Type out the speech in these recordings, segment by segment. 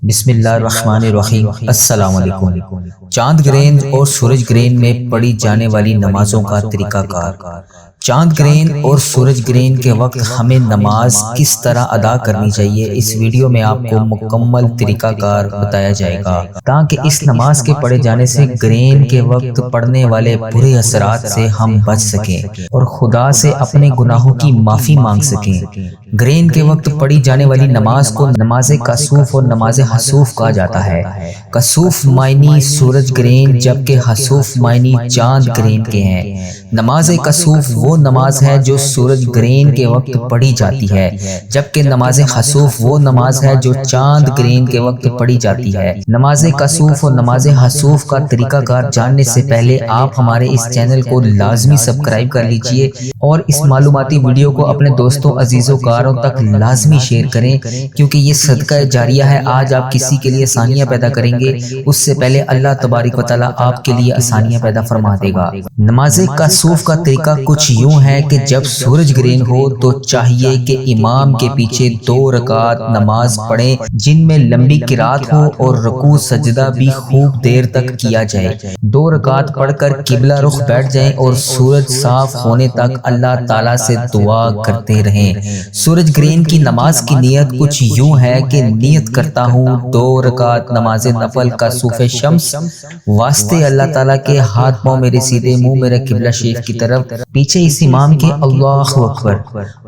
بسم اللہ الرحمن الرحیم۔ السلام علیکم۔ چاند گرہن اور سورج گرہن میں پڑھی جانے والی نمازوں کا طریقہ کار۔ چاند گرہن اور سورج گرہن کے وقت ہمیں نماز کس طرح ادا کرنی چاہیے، اس ویڈیو میں آپ کو مکمل طریقہ کار بتایا جائے گا تاکہ اس نماز کے پڑھے جانے سے گرہن کے وقت پڑنے والے برے اثرات سے ہم بچ سکیں اور خدا سے اپنے گناہوں کی معافی مانگ سکیں۔ گرہن کے وقت پڑھی جانے والی نماز کو نماز کسوف اور نماز حسوف کہا جاتا ہے۔ کسوف معنی سورج گرہن جبکہ حسوف معنی چاند گرہن کے ہیں۔ نماز کسوف وہ نماز ہے جو سورج گرہن کے وقت پڑھی جاتی ہے، جبکہ نماز حسوف وہ نماز ہے جو چاند گرہن کے وقت پڑھی جاتی ہے۔ نماز کسوف اور نماز حسوف کا طریقہ کار جاننے سے پہلے آپ ہمارے اس چینل کو لازمی سبسکرائب کر لیجئے اور اس معلوماتی ویڈیو کو اپنے دوستوں عزیزوں کاروں تک لازمی شیئر کریں، کیونکہ یہ صدقہ جاریہ ہے۔ آج آپ کسی کے لیے آسانیاں پیدا کریں گے، اس سے پہلے اللہ تبارک و تعالیٰ آپ کے لیے آسانیاں پیدا فرما دے گا۔ نماز کسوف کا طریقہ کچھ یوں ہے کہ جب سورج گرہن ہو تو چاہیے کہ امام کے پیچھے 2 رکعت نماز پڑھیں جن میں لمبی قرات ہو اور رکوع سجدہ بھی خوب دیر تک کیا جائے۔ 2 رکعت پڑھ کر قبلہ رخ بیٹھ جائیں اور سورج صاف ہونے تک اللہ تعالیٰ سے دعا کرتے رہیں۔ سورج گرہن کی نماز کی نیت کچھ یوں ہے کہ نیت کرتا ہوں 2 رکعت نماز نفل کسوف شمس واسطے اللہ تعالیٰ کے ہاتھ پاؤں میرے سیدھے، منہ میرے قبلہ شریف کی طرف، پیچھے اس امام کے اللہ اکبر۔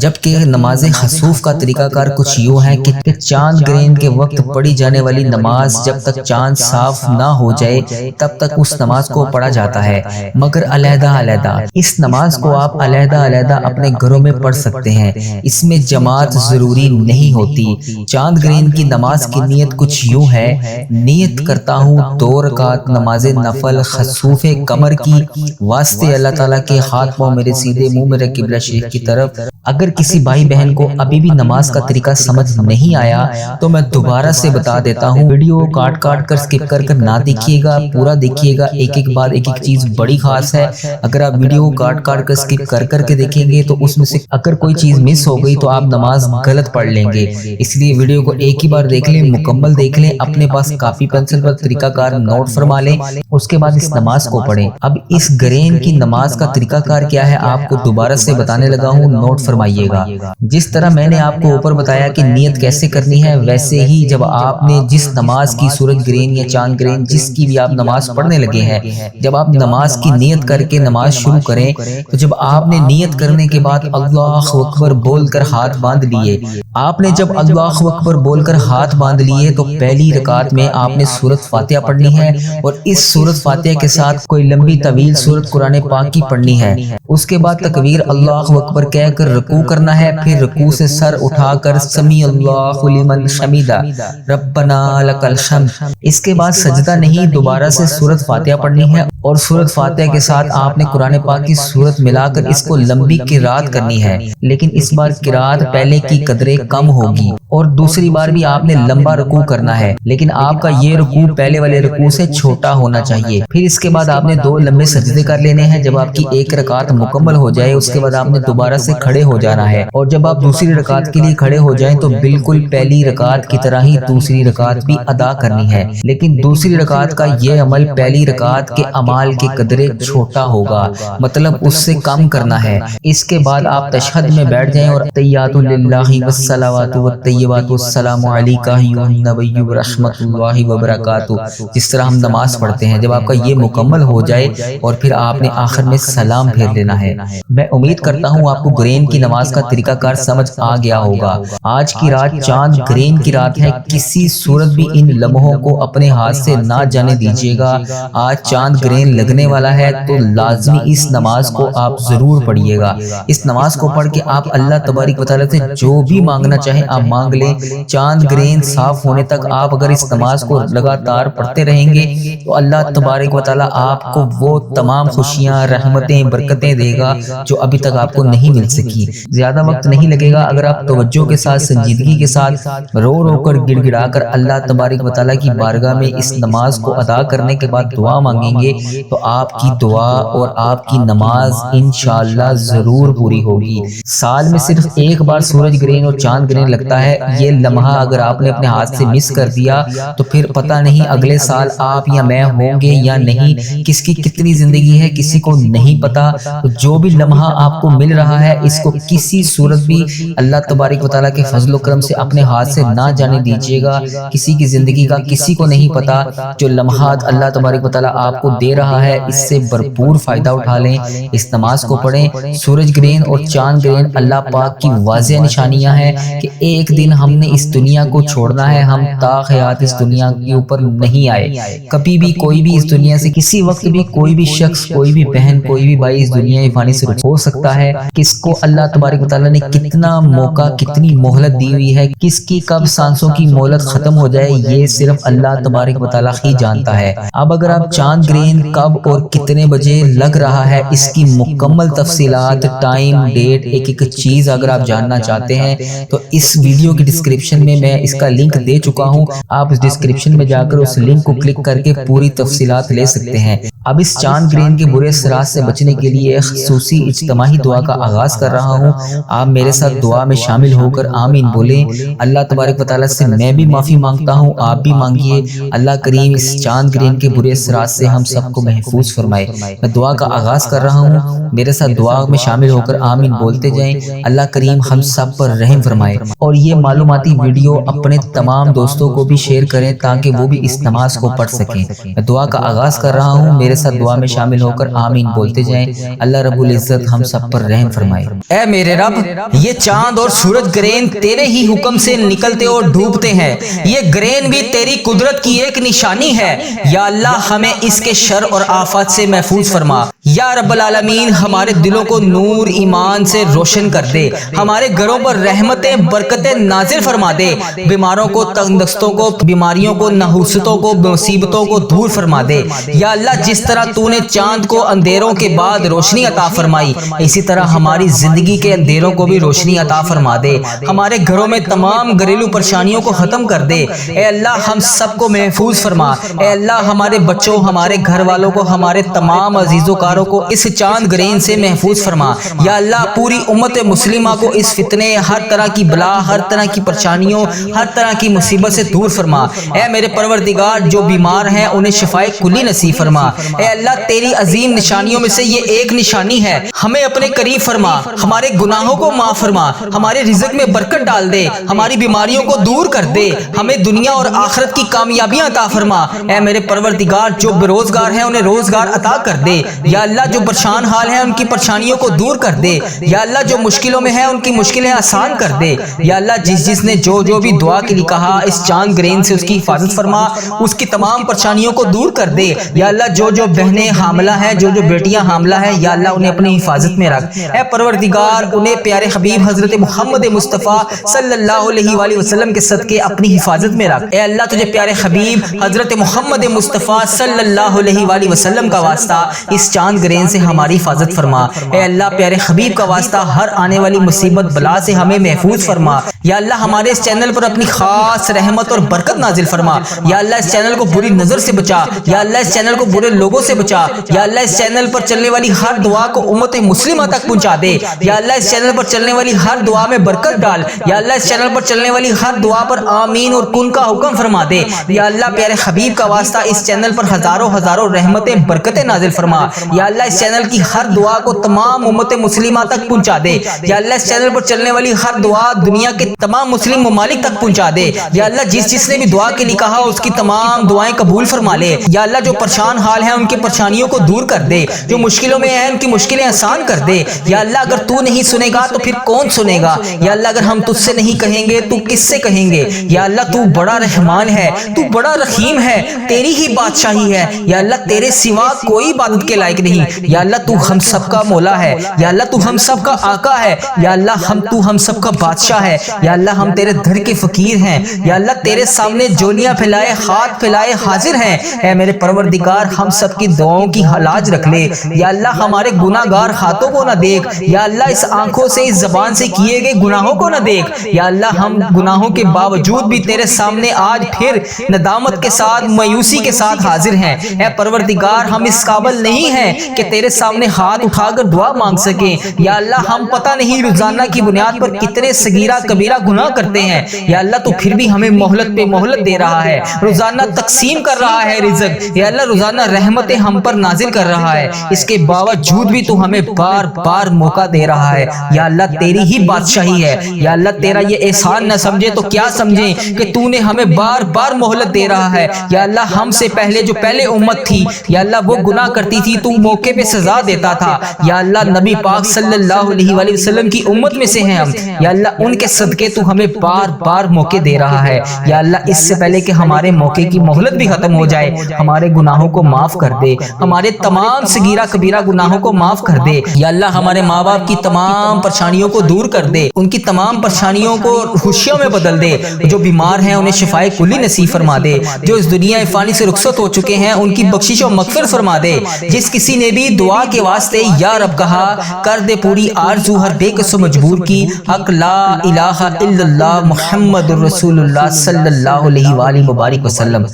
جبکہ نماز حسوف کا طریقہ کار کچھ یوں ہے کہ چاند گرہن کے وقت پڑھی جانے والی نماز جب تک چاند صاف نہ ہو جائے تب تک اس نماز کو پڑھا جاتا ہے، مگر علیحدہ علیحدہ۔ اس نماز کو آپ علیحدہ علیحدہ اپنے گھروں میں پڑھ سکتے ہیں، اس میں جماعت ضروری نہیں ہوتی۔ چاند گرہن کی نماز کی نیت کچھ یوں ہے، نیت کرتا ہوں 2 رکعت نماز نفل خسوف قمر کی واسطے اللہ تعالیٰ کے ہاتھ پاؤں میرے سیدھے، منہ میرے قبلہ شریف کی طرف۔ اگر کسی بھائی بہن کو ابھی بھی نماز کا طریقہ سمجھ نہیں آیا تو میں دوبارہ سے بتا دیتا ہوں، ویڈیو کاٹ کاٹ کر سکپ کر نہ دیکھیے گا، پورا دیکھیے گا، ایک ایک بات ایک ایک چیز بڑی خاص ہے۔ اگر آپ ویڈیو کاٹ کاٹ کر سکپ کر کے دیکھیں گے تو اس میں سے اگر کوئی چیز مس ہو گئی تو آپ نماز غلط پڑھ لیں گے، اس لیے ویڈیو کو ایک ہی بار دیکھ لیں، مکمل دیکھ لیں، اپنے پاس کاپی پنسل پر طریقہ کار نوٹ فرما لیں، اس کے بعد اس نماز کو پڑھیں۔ اب اس گرہن کی نماز کا طریقہ کار کیا ہے آپ کو دوبارہ سے بتانے لگا ہوں، نوٹ فرمائیے گا۔ جس طرح میں نے آپ کو اوپر بتایا کہ نیت کیسے کرنی ہے، ویسے ہی جب آپ نے جس نماز کی سورج گرہن یا چاند گرہن جس کی بھی آپ نماز پڑھنے لگے ہیں، جب آپ نماز کی نیت کر کے نماز شروع کریں تو جب آپ نے نیت کرنے کے بعد اللہ اکبر بول کر ہاتھ باندھ لیے، آپ نے جب اللہ اکبر بول کر ہاتھ باندھ لیے تو پہلی رکعت میں آپ نے سورۃ فاتحہ پڑھنی ہے اور اس سورۃ فاتحہ کے ساتھ کوئی لمبی طویل سورۃ قرآن پاک کی پڑھنی ہے۔ اس کے بعد تکبیر اللہ اکبر کہہ کر رکوع کرنا ہے، پھر رکوع سے سر اٹھا کر سمیع اللہ لمن حمیدہ ربنا لک الحمد۔ اس کے بعد سجدہ نہیں، دوبارہ سے سورۃ فاتحہ پڑھنی ہے اور سورۃ فاتحہ کے ساتھ آپ نے قرآن پاک کی سورت ملا کر اس کو لمبی قرات کرنی ہے، لیکن اس بار قرات پہلے کی قدرے کم ہوگی اور دوسری بار بھی آپ نے لمبا رکوع کرنا ہے، لیکن آپ کا یہ رکوع پہلے والے رکوع سے چھوٹا ہونا چاہیے۔ پھر اس کے بعد آپ نے 2 لمبے سجدے کر لینے ہیں۔ جب آپ کی 1 رکعت مکمل ہو جائے اس کے بعد آپ نے دوبارہ سے کھڑے ہو جانا ہے اور جب آپ دوسری رکعت کے لیے کھڑے ہو جائیں تو بالکل پہلی رکعت کی طرح ہی دوسری رکعت بھی ادا کرنی ہے، لیکن دوسری رکعت کا یہ عمل پہلی رکعت کے اعمال کے قدرے چھوٹا ہوگا، مطلب اس سے کم کرنا ہے۔ اس کے بعد آپ تشہد میں بیٹھ جائیں اور تحیات للہ والصلوات والطیبات والسلام علیکہ ایھا النبی ورحمۃ اللہ وبرکاتہ، جس طرح ہم نماز پڑھتے ہیں۔ جب آپ کا یہ مکمل ہو جائے اور پھر آپ نے آخر میں سلام پھیر لینا ہے۔ میں امید کرتا ہوں آپ کو گرہن کی نماز کا طریقہ کار سمجھ آ گیا ہوگا۔ آج کی رات چاند گرہن کی رات ہے، کسی صورت بھی ان لمحوں کو اپنے ہاتھ سے نہ جانے دیجیے گا۔ آج چاند گرہن لگنے والا ہے تو لازمی اس نماز کو آپ ضرور پڑھیے گا۔ اس نماز کو پڑھ کے آپ اللہ تبارک و تعالیٰ سے جو بھی مانگنا چاہیں آپ مانگ لیں۔ چاند گرہن صاف ہونے تک آپ اگر اس نماز کو لگاتار پڑھتے رہیں گے تو اللہ تبارک و تعالیٰ آپ کو وہ تمام خوشیاں، رحمتیں، برکتیں دے گا جو ابھی تک آپ کو نہیں مل سکی۔ زیادہ وقت نہیں لگے گا اگر آپ توجہ کے ساتھ، سنجیدگی کے ساتھ، رو رو کر گڑ گڑا کر اللہ تبارک و تعالیٰ کی بارگاہ میں اس نماز کو ادا کرنے کے بعد دعا مانگیں گے تو آپ کی دعا اور آپ کی نماز انشاءاللہ ضرور پوری ہوگی۔ سال میں صرف ایک بار سورج گرہن اور چاند گرہن لگتا ہے، یہ لمحہ اگر آپ نے اپنے ہاتھ سے مس کر دیا تو پھر پتہ نہیں اگلے سال آپ یا میں ہوں گے یا نہیں۔ کس کی کتنی زندگی ہے کسی کو نہیں پتا، تو جو بھی لمحہ آپ کو مل رہا ہے اس کو کسی صورت بھی اللہ تبارک و تعالیٰ کے فضل و کرم سے اپنے ہاتھ سے نہ جانے دیجیے گا۔ کسی کی زندگی کا کسی کو نہیں پتا، جو لمحات اللہ تبارک و تعالیٰ آپ کو دے رہا ہے اس سے بھرپور فائدہ اٹھا لیں، اس نماز کو پڑھیں۔ سورج گرہن اور چاند گرہن اللہ پاک کی واضح نشانیاں ہیں کہ ایک دن ہم نے اس دنیا کو چھوڑنا ہے، ہم تا حیات اس دنیا کے اوپر نہیں آئے۔ کبھی بھی کوئی بھی اس دنیا سے کسی وقت بھی کوئی بھی شخص، کوئی بھی بہن، کوئی بھی بھائی اس دنیا فانی سے رخ ہو سکتا ہے۔ کس کو اللہ تبارک و تعالیٰ نے کتنا موقع، کتنی مہلت دی ہوئی ہے، کس کی کب سانسوں کی مہلت ختم ہو جائے یہ صرف اللہ تبارک و تعالیٰ ہی جانتا ہے۔ اب اگر آپ چاند گرہن کب اور کتنے بجے لگ رہا ہے اس کی مکمل تفصیلات، ٹائم، ڈیٹ، ایک ایک چیز اگر آپ جاننا چاہتے ہیں تو اس ویڈیو کی ڈسکرپشن میں اس کا لنک دے چکا ہوں، آپ اس ڈسکرپشن میں جا کر اس لنک کو کلک کر کے پوری تفصیلات لے سکتے ہیں۔ اب اس چاند گرہن کے برے اثرات سے بچنے کے لیے ایک خصوصی اجتماعی دعا کا آغاز کر رہا ہوں، آپ میرے ساتھ دعا میں شامل ہو کر آمین بولیں۔ اللہ تبارک و تعالیٰ سے میں بھی معافی مانگتا ہوں، آپ بھی مانگیے، اللہ کریم اس چاند گرہن کے برے اثرات سے ہم سب کو محفوظ فرمائے۔ میں دعا کا آغاز کر رہا ہوں، میرے ساتھ دعا میں شامل ہو کر آمین بولتے جائیں۔ اللہ کریم ہم سب پر رحم فرمائے، اور یہ معلوماتی ویڈیو اپنے تمام دوستوں کو بھی شیئر کریں تاکہ وہ بھی اس نماز کو پڑھ سکیں۔ میں دعا کا آغاز کر رہا ہوں، میرے ساتھ دعا میں شامل ہو کر آمین بولتے جائیں۔ اللہ رب العزت ہم سب پر رحم فرمائے۔ اے میرے رب، یہ چاند اور سورج گرہن تیرے ہی حکم سے نکلتے اور ڈوبتے ہیں، یہ گرہن بھی تیری قدرت کی ایک نشانی ہے۔ یا اللہ ہمیں اس کے شر اور آفات سے محفوظ فرما۔ یا رب العالمین ہمارے دلوں کو نور ایمان سے روشن کر دے، ہمارے گھروں پر رحمتیں برکتیں نازل فرما دے، بیماروں کو، تندرستوں کو، بیماریوں کو، نحوستوں کو، مصیبتوں کو دور فرما دے۔ یا اللہ جس طرح تو نے چاند کو اندھیروں کے بعد روشنی عطا فرمائی، اسی طرح ہماری زندگی کے اندھیروں کو بھی روشنی عطا فرما دے، ہمارے گھروں میں تمام گھریلو پریشانیوں کو ختم کر دے۔ اے اللہ ہم سب کو محفوظ فرما۔ اے اللہ ہمارے بچوں، ہمارے گھر والوں کو، ہمارے تمام عزیز و کاروں کو اس چاند گرہن سے محفوظ فرما۔ یا اللہ پوری امت مسلمہ کو اس فتنے، ہر طرح کی بلا، ہر طرح کی پریشانیوں، ہر طرح کی مصیبت سے دور فرما۔ اے میرے پروردگار جو بیمار ہیں انہیں شفائے کلی نصیب فرما۔ اے اللہ تیری عظیم نشانیوں میں سے یہ ایک نشانی ہے، ہمیں اپنے قریب فرما، ہمارے گناہوں کو معاف فرما، ہمارے رزق میں برکت ڈال دے، ہماری بیماریوں کو دور کر دے، ہمیں دنیا اور آخرت کی کامیابیاں عطا فرما۔ اے میرے پروردگار جو بے روزگار ہیں انہیں روزگار عطا کر دے۔ یا اللہ جو پریشان حال ہیں ان کی پریشانیوں کو دور کر دے۔ یا اللہ جو مشکلوں میں ہیں ان کی مشکلیں آسان کر دے۔ یا اللہ جس نے جو بھی دعا کے لیے کہا اس چاند گرہن سے اس کی حفاظت فرما، اس کی تمام پریشانیوں کو دور کر دے۔ یا اللہ جو بہنیں حاملہ ہیں، جو بیٹیاں حاملہ ہیں، یا اللہ انہیں اپنی حفاظت میں رکھ۔ اے پروردگار انہیں پیارے حبیب حضرت محمد مصطفیٰ صلی اللہ علیہ وآلہ وسلم کے صدقے اپنی حفاظت میں رکھ۔ اے اللہ تجھے پیارے حبیب حضرت محمد مصطفیٰ صلی اللہ علیہ وآلہ وسلم کا واسطہ اس چاند گرہن سے ہماری حفاظت فرما۔ اے اللہ پیارے حبیب کا واسطہ ہر آنے والی مصیبت بلا سے ہمیں محفوظ فرما۔ یا اللہ ہمارے اس چینل پر اپنی خاص رحمت اور برکت نازل فرما۔ یا اللہ اس چینل کو بری نظر سے بچا، یا اللہ اس چینل کو برے لوگوں سے بچا۔ یا اللہ اس چینل پر چلنے والی ہر دعا کو امت مسلمہ تک پہنچا دے۔ یا اللہ اس چینل پر چلنے والی ہر دعا میں برکت ڈال۔ یا اللہ اس چینل پر چلنے والی ہر دعا پر آمین اور کن کا حکم فرما دے۔ یا اللہ پیارے حبیب کا واسطہ اس چینل پر ہزاروں ہزاروں رحمتیں برکتیں نازل فرما۔ یا اللہ اس چینل کی ہر دعا کو تمام امت مسلمہ تک پہنچا دے۔ یا اللہ اس چینل پر چلنے والی ہر دعا دنیا کے تمام مسلم ممالک تک پہنچا دے۔ یا اللہ جس نے بھی دعا کے لیے کہا اس کی تمام دعائیں قبول فرما لے۔ یا اللہ جو پریشان حال ہیں ان کی پریشانیوں کو دور کر دے، جو مشکلوں میں ہیں ان کی مشکلیں آسان کر دے۔ یا اللہ اگر تو نہیں سنے گا تو پھر کون سنے گا؟ یا اللہ اگر ہم تجھ سے نہیں کہیں گے تو کس سے کہیں گے؟ یا اللہ تو بڑا رحمان ہے، تو بڑا رحیم ہے، تیری ہی بادشاہی ہے۔ یا اللہ تیرے سوا کوئی عبادت کے لائق نہیں۔ یا اللہ تو ہم سب کا مولا ہے۔ یا اللہ تو ہم سب کا آقا ہے۔ یا اللہ تو ہم سب کا بادشاہ ہے۔ یا اللہ ہم تیرے در کے فقیر ہیں۔ یا اللہ تیرے سامنے جولیاں پھیلائے، ہاتھ پھیلائے حاضر ہیں۔ اے میرے پروردگار ہم سب سب کی دعاؤں کی لاج رکھ لے۔ یا اللہ ہمارے گناہگار ہاتھوں کو نہ دیکھ، یا اللہ اس آنکھوں سے اس زبان سے کیے گئے گناہوں کو نہ دیکھ۔ یا اللہ ہم گناہوں کے باوجود بھی تیرے سامنے آج پھر ندامت کے ساتھ مایوسی کے ساتھ حاضر ہیں۔ اے پروردگار ہم اس قابل نہیں ہیں کہ تیرے سامنے ہاتھ اٹھا کر دعا مانگ سکیں۔ یا اللہ ہم پتہ نہیں روزانہ کی بنیاد پر کتنے صغیرہ کبیرہ گناہ کرتے ہیں۔ یا اللہ تو پھر بھی ہمیں مہلت پہ مہلت دے رہا ہے، روزانہ تقسیم کر رہا ہے رزق۔ یا اللہ روزانہ رحمتیں ہم پر نازل کر رہا ہے، اس کے باوجود بھی تو ہمیں بار بار موقع دے رہا ہے۔ یا اللہ تیری ہی بادشاہی ہے، یا اللہ تیرا یہ احسان نہ سمجھے تو کیا سمجھیں کہ تو نے ہمیں بار بار مہلت دے رہا ہے۔ یا اللہ ہم سے پہلے جو پہلے امت تھی، یا اللہ وہ گناہ کرتی تھی تو موقع پہ سزا دیتا تھا۔ یا اللہ نبی پاک صلی اللہ علیہ وآلہ وسلم کی امت میں سے ہیں ہم، یا اللہ ان کے صدقے تو ہمیں بار بار موقع دے رہا ہے۔ یا اللہ اس سے پہلے کہ ہمارے موقع کی مہلت بھی ختم ہو جائے، ہمارے گناہوں کو معاف کر دے، ہمارے تمام صغیرہ کبیرہ گناہوں کو معاف کر دے۔ یا اللہ ہمارے ماں باپ کی تمام پریشانیوں کو دور کر دے، ان کی تمام پریشانیوں کو خوشیوں میں بدل دے۔ جو بیمار ہیں انہیں شفائے کلی نصیب فرما دے، جو اس دنیا فانی سے رخصت ہو چکے ہیں ان کی بخشش و مغفرت فرما دے۔ جس کسی نے بھی دعا کے واسطے یا رب کہا، کر دے پوری آرزو ہر بے کس و مجبور کی۔ حق لا الہ الا اللہ محمد الرسول اللہ صلی اللہ علیہ وآلہ وبارک وسلم۔